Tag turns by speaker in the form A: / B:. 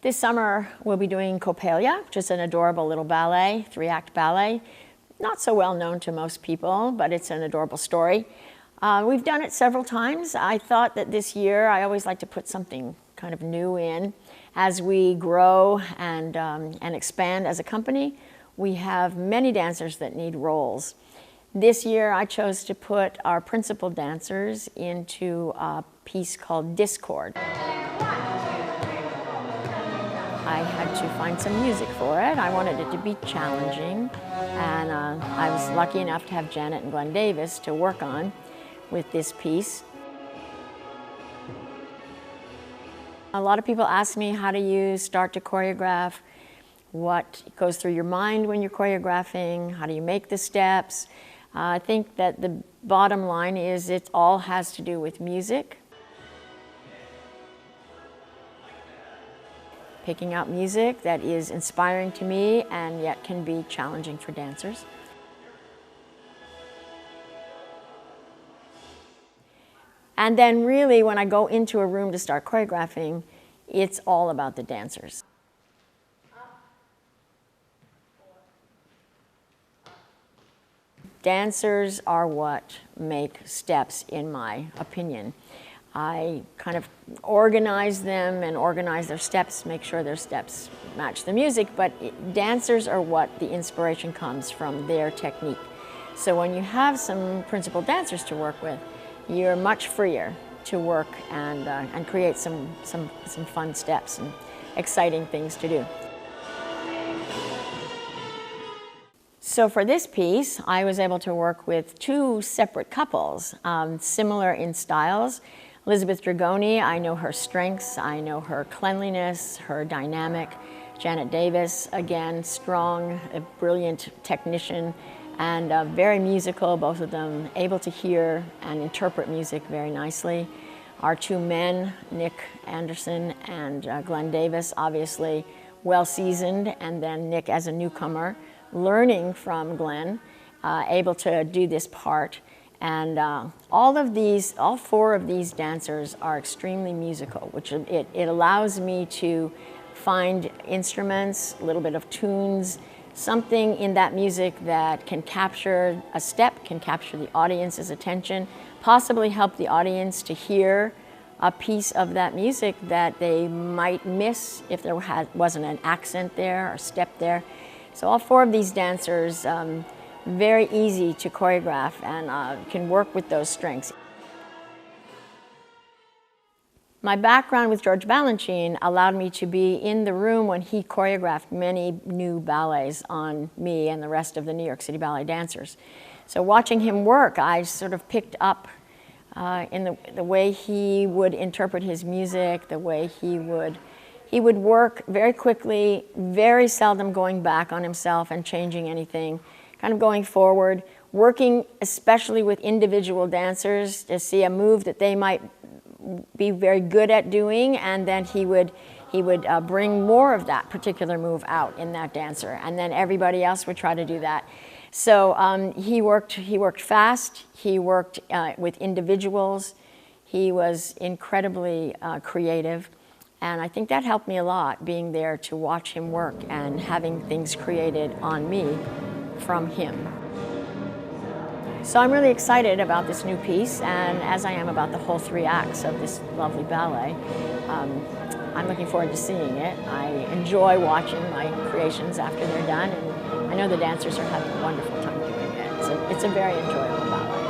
A: This summer we'll be doing Coppelia, which is an adorable little ballet, 3-act ballet. Not so well known to most people, but it's an adorable story. We've done it several times. I thought that this year I always like to put something kind of new in. As we grow and expand as a company, we have many dancers that need roles. This year I chose to put our principal dancers into a piece called Discord. I had to find some music for it. I wanted it to be challenging, and I was lucky enough to have Janet and Glenn Davis to work on with this piece. A lot of people ask me, how do you start to choreograph? What goes through your mind when you're choreographing? How do you make the steps? I think that the bottom line is it all has to do with music. Picking out music that is inspiring to me and yet can be challenging for dancers. And then really when I go into a room to start choreographing, it's all about the dancers. Dancers are what make steps, in my opinion. I kind of organize them and organize their steps, make sure their steps match the music, but dancers are what the inspiration comes from, their technique. So when you have some principal dancers to work with, you're much freer to work and create some fun steps and exciting things to do. So for this piece, I was able to work with two separate couples, similar in styles. Elizabeth Dragoni, I know her strengths, I know her cleanliness, her dynamic. Janet Davis, again, strong, a brilliant technician, and very musical, both of them able to hear and interpret music very nicely. Our two men, Nick Anderson and Glenn Davis, obviously well-seasoned, and then Nick as a newcomer, learning from Glenn, able to do this part. And all four of these dancers are extremely musical, which it allows me to find instruments, a little bit of tunes, something in that music that can capture a step, can capture the audience's attention, possibly help the audience to hear a piece of that music that they might miss if there wasn't an accent there or step there. So all four of these dancers, very easy to choreograph and can work with those strengths. My background with George Balanchine allowed me to be in the room when he choreographed many new ballets on me and the rest of the New York City Ballet dancers. So watching him work, I sort of picked up in the way he would interpret his music, the way he would work very quickly, very seldom going back on himself and changing anything. Kind of going forward, working especially with individual dancers to see a move that they might be very good at doing, and then he would bring more of that particular move out in that dancer, and then everybody else would try to do that. So he worked fast, he worked with individuals, he was incredibly creative, and I think that helped me a lot, being there to watch him work and having things created on me from him. So I'm really excited about this new piece, and as I am about the whole 3 acts of this lovely ballet. I'm looking forward to seeing it. I enjoy watching my creations after they're done, and I know the dancers are having a wonderful time doing it. It's a very enjoyable ballet.